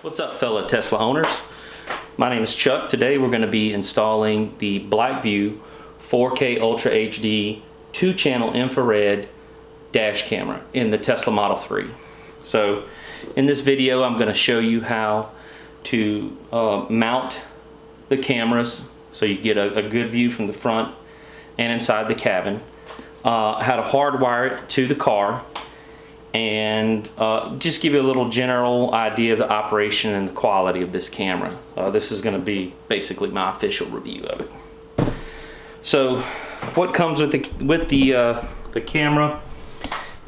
What's up, fellow Tesla owners? My name is Chuck. Today we're going to be installing the Blackvue 4K Ultra HD 2-channel infrared dash camera in the Tesla Model 3. So in this video I'm going to show you how to mount the cameras so you get a good view from the front and inside the cabin, how to hardwire it to the car, and just give you a little general idea of the operation and the quality of this camera. This is going to be basically my official review of it. So what comes with the camera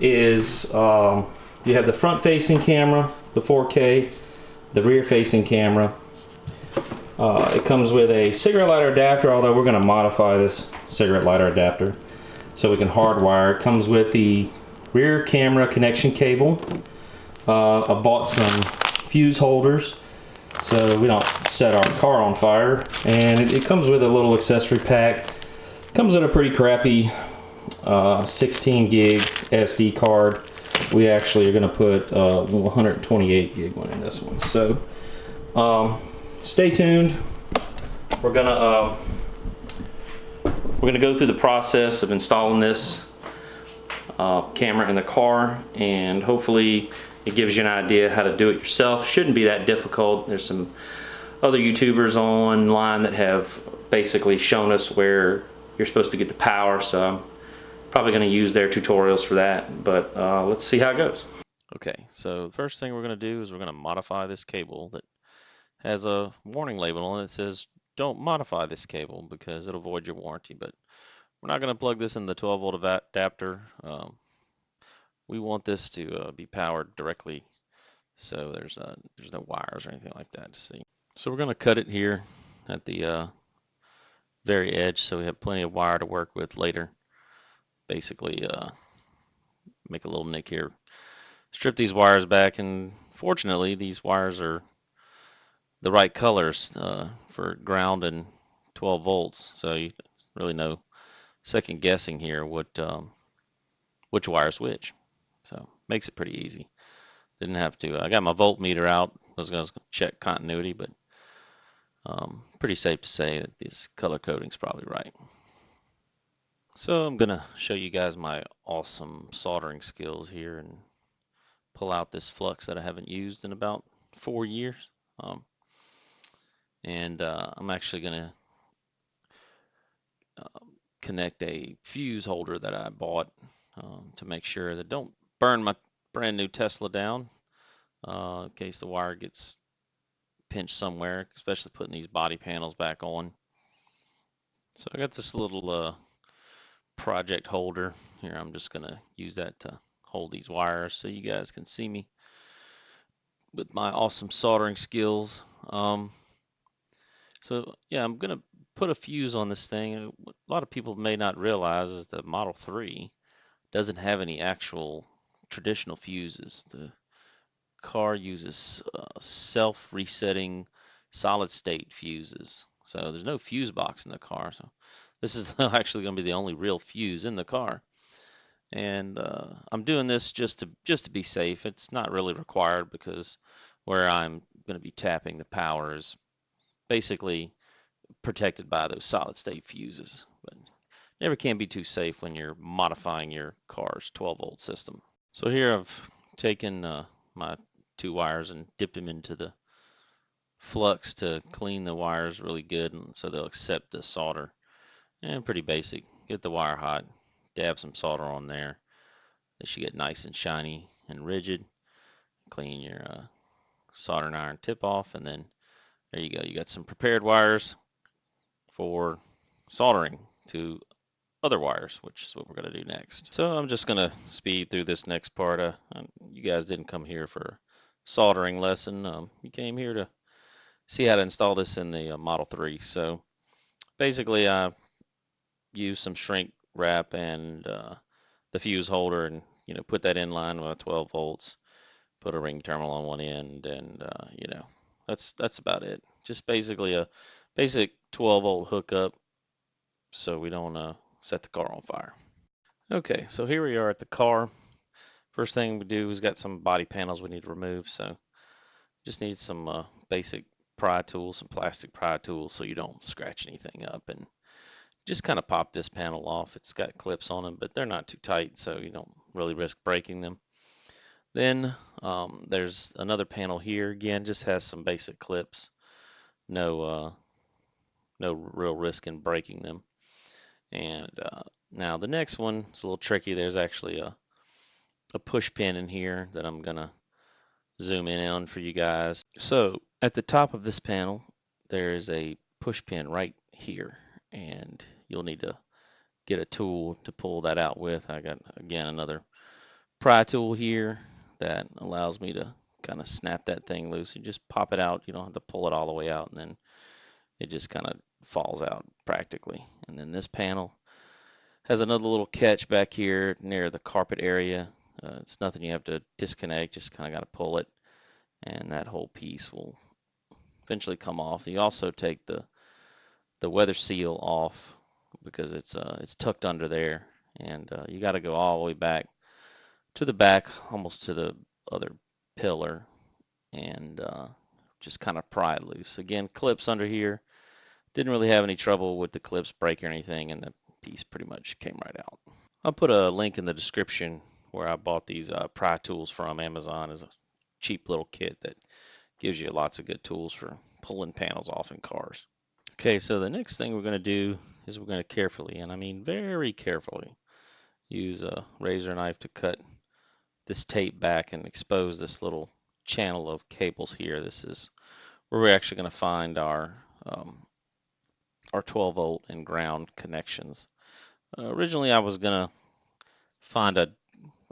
is you have the front facing camera, the 4K, the rear facing camera. It comes with a cigarette lighter adapter, although we're going to modify this cigarette lighter adapter so we can hardwire. It comes with the rear camera connection cable. I bought some fuse holders so we don't set our car on fire, and it comes with a little accessory pack. It comes with a pretty crappy 16 gig SD card. We actually are going to put a 128 gig one in this one. So stay tuned. We're gonna go through the process of installing this camera in the car, and hopefully it gives you an idea how to do it yourself. Shouldn't be that difficult. There's some other YouTubers online that have basically shown us where you're supposed to get the power, so I'm probably going to use their tutorials for that, but let's see how it goes. Okay, so the first thing we're going to do is we're going to modify this cable that has a warning label on it that says don't modify this cable because it'll void your warranty, but we're not going to plug this in the 12-volt adapter. We want this to be powered directly, so there's no wires or anything like that to see. So we're going to cut it here at the very edge so we have plenty of wire to work with later. Basically make a little nick here, strip these wires back, and fortunately these wires are the right colors for ground and 12 volts, so you really no second guessing here which wire's which. So makes it pretty easy. Didn't have to. I got my voltmeter out. I was going to check continuity, but pretty safe to say that this color coding's probably right. So I'm going to show you guys my awesome soldering skills here and pull out this flux that I haven't used in about 4 years. I'm actually going to connect a fuse holder that I bought to make sure that don't burn my brand new Tesla down in case the wire gets pinched somewhere, especially putting these body panels back on. So I got this little project holder here. I'm just going to use that to hold these wires so you guys can see me with my awesome soldering skills. So yeah, I'm going to put a fuse on this thing. What a lot of people may not realize is the Model 3 doesn't have any actual traditional fuses. The car uses self-resetting solid-state fuses. So there's no fuse box in the car. So this is actually going to be the only real fuse in the car. And I'm doing this just to be safe. It's not really required because where I'm going to be tapping the power is basically protected by those solid state fuses, but never can be too safe when you're modifying your car's 12-volt system. So here I've taken my 2 wires and dipped them into the flux to clean the wires really good, and so they'll accept the solder. And pretty basic. Get the wire hot, dab some solder on there. They should get nice and shiny and rigid. Clean your soldering iron tip off, and then there you go. You got some prepared wires for soldering to other wires, which is what we're going to do next. So I'm just going to speed through this next part. You guys didn't come here for a soldering lesson. You came here to see how to install this in the Model 3. So basically I use some shrink wrap and the fuse holder, and put that in line with 12 volts, put a ring terminal on one end, and that's about it. Just basically a basic 12-volt hookup so we don't set the car on fire. Okay, so here we are at the car. First thing we do is got some body panels we need to remove. So Just need some basic pry tools, some plastic pry tools so you don't scratch anything up, and just kind of pop this panel off. It's got clips on them, but they're not too tight, so you don't really risk breaking them. Then there's another panel here. Again, just has some basic clips. No real risk in breaking them. And now the next one is a little tricky. There's actually a push pin in here that I'm gonna zoom in on for you guys. So at the top of this panel, there is a push pin right here, and you'll need to get a tool to pull that out with. I got, again, another pry tool here that allows me to kind of snap that thing loose. You just pop it out. You don't have to pull it all the way out, and then it just kind of falls out practically. And then this panel has another little catch back here near the carpet area. It's nothing you have to disconnect, just kind of got to pull it, and that whole piece will eventually come off. You also take the weather seal off because it's tucked under there, and you got to go all the way back to the back, almost to the other pillar, and just kind of pry it loose. Again, clips under here. Didn't really have any trouble with the clips break or anything, and the piece pretty much came right out. I'll put a link in the description where I bought these pry tools from Amazon as a cheap little kit that gives you lots of good tools for pulling panels off in cars. Okay, so the next thing we're going to do is we're going to carefully, and I mean very carefully, use a razor knife to cut this tape back and expose this little channel of cables here. This is where we're actually going to find our 12 volt and ground connections. Originally, I was going to find a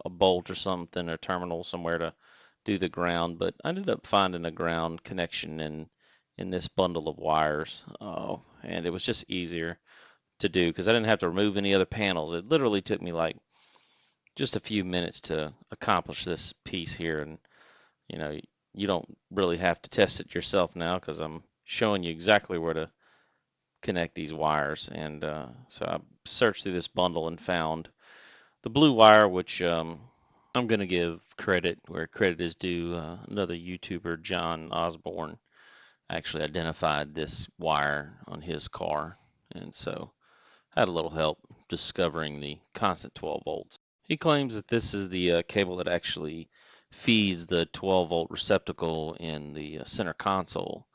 bolt or something, or terminal somewhere to do the ground, but I ended up finding a ground connection in this bundle of wires, and it was just easier to do because I didn't have to remove any other panels. It literally took me like just a few minutes to accomplish this piece here, and you know, you don't really have to test it yourself now because I'm showing you exactly where to connect these wires. And so I searched through this bundle and found the blue wire, which I'm going to give credit where credit is due. Another YouTuber, John Osborne, actually identified this wire on his car, and so I had a little help discovering the constant 12 volts. He claims that this is the cable that actually feeds the 12 volt receptacle in the center console.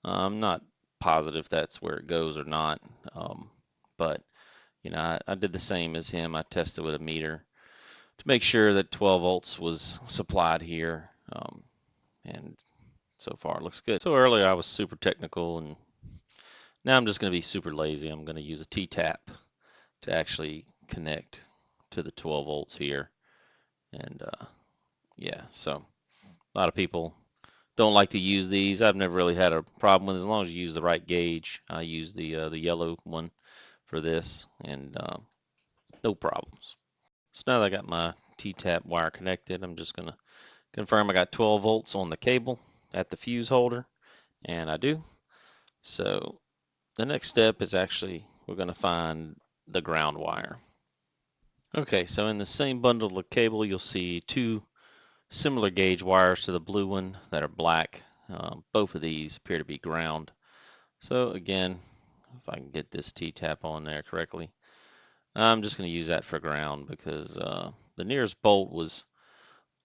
I'm not positive that's where it goes or not, but you know, I did the same as him. I tested with a meter to make sure that 12 volts was supplied here, and so far it looks good. So earlier I was super technical, and now I'm just going to be super lazy. I'm going to use a T-tap to actually connect to the 12 volts here, and yeah, so a lot of people don't like to use these. I've never really had a problem with it as long as you use the right gauge. I use the yellow one for this, and no problems. So now that I got my T-tap wire connected, I'm just gonna confirm I got 12 volts on the cable at the fuse holder, and I do. So the next step is actually we're gonna find the ground wire. Okay, so in the same bundle of cable, you'll see two similar gauge wires to the blue one that are black. Both of these appear to be ground. So again, if I can get this T-tap on there correctly, I'm just going to use that for ground because the nearest bolt was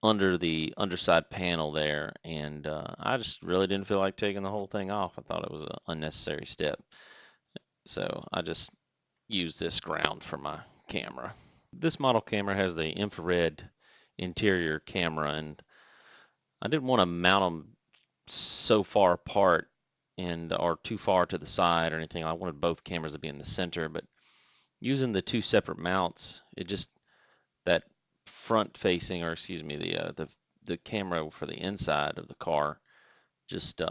under the underside panel there, and I just really didn't feel like taking the whole thing off. I thought it was an unnecessary step. So I just used this ground for my camera. This model camera has the infrared interior camera, and I didn't want to mount them so far apart and or too far to the side or anything. I wanted both cameras to be in the center, but using the two separate mounts, it just that front facing, or excuse me, the camera for the inside of the car, just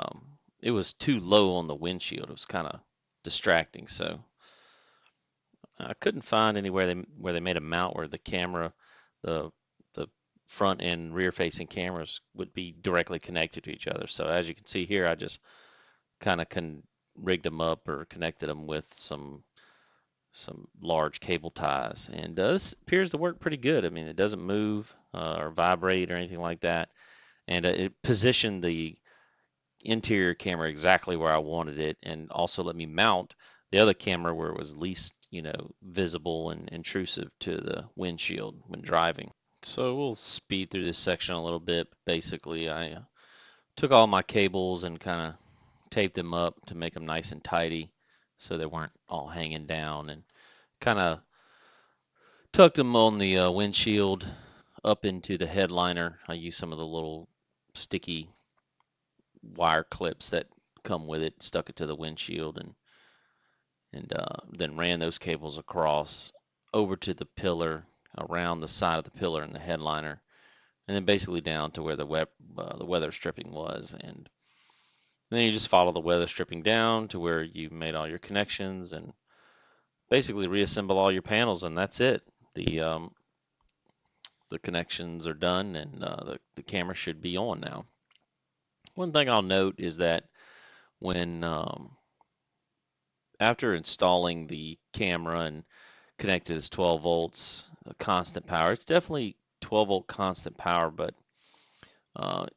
it was too low on the windshield. It was kind of distracting, so I couldn't find anywhere where they made a mount where the camera, the front and rear facing cameras would be directly connected to each other. So as you can see here, I just kind of rigged them up or connected them with some large cable ties, and this appears to work pretty good. I mean, it doesn't move or vibrate or anything like that, and it positioned the interior camera exactly where I wanted it, and also let me mount the other camera where it was least, visible and intrusive to the windshield when driving. So we'll speed through this section a little bit. Basically, I took all my cables and kind of taped them up to make them nice and tidy so they weren't all hanging down, and kind of tucked them on the windshield up into the headliner. I used some of the little sticky wire clips that come with it, stuck it to the windshield, and then ran those cables across over to the pillar, around the side of the pillar and the headliner, and then basically down to where the weather stripping was. And then you just follow the weather stripping down to where you made all your connections and basically reassemble all your panels, and that's it. The connections are done, and the camera should be on now. One thing I'll note is that when after installing the camera and connected this 12 volts constant power, it's definitely 12-volt constant power, but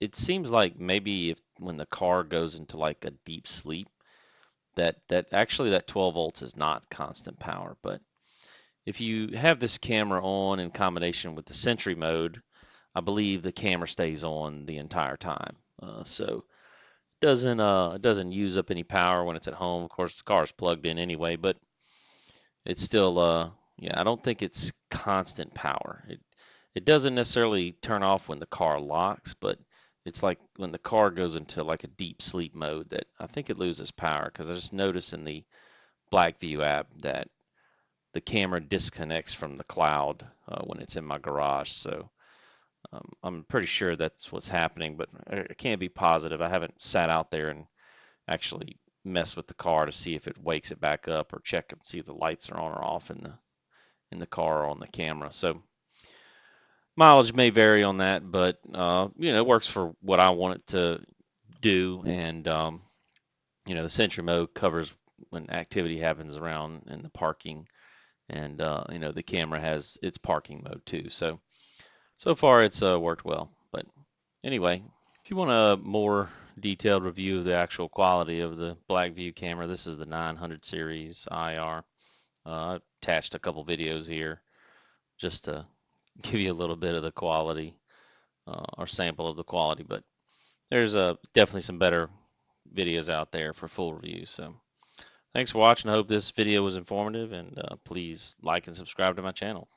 it seems like maybe if when the car goes into like a deep sleep, that actually that 12 volts is not constant power. But if you have this camera on in combination with the Sentry mode, I believe the camera stays on the entire time. So it doesn't use up any power when it's at home. Of course, the car is plugged in anyway, but it's still yeah, I don't think it's constant power. It doesn't necessarily turn off when the car locks, but it's like when the car goes into like a deep sleep mode that I think it loses power, because I just noticed in the Blackvue app that the camera disconnects from the cloud when it's in my garage. So I'm pretty sure that's what's happening, but I can't be positive. I haven't sat out there and actually mess with the car to see if it wakes it back up, or check and see the lights are on or off in the car or on the camera. So mileage may vary on that, but it works for what I want it to do. And the Sentry mode covers when activity happens around in the parking, and the camera has its parking mode too. So far it's worked well. But anyway, if you want a more detailed review of the actual quality of the Blackvue camera, this is the 900 series IR. I attached a couple videos here just to give you a little bit of the quality, or sample of the quality, but there's definitely some better videos out there for full reviews. So thanks for watching. I hope this video was informative, and please like and subscribe to my channel.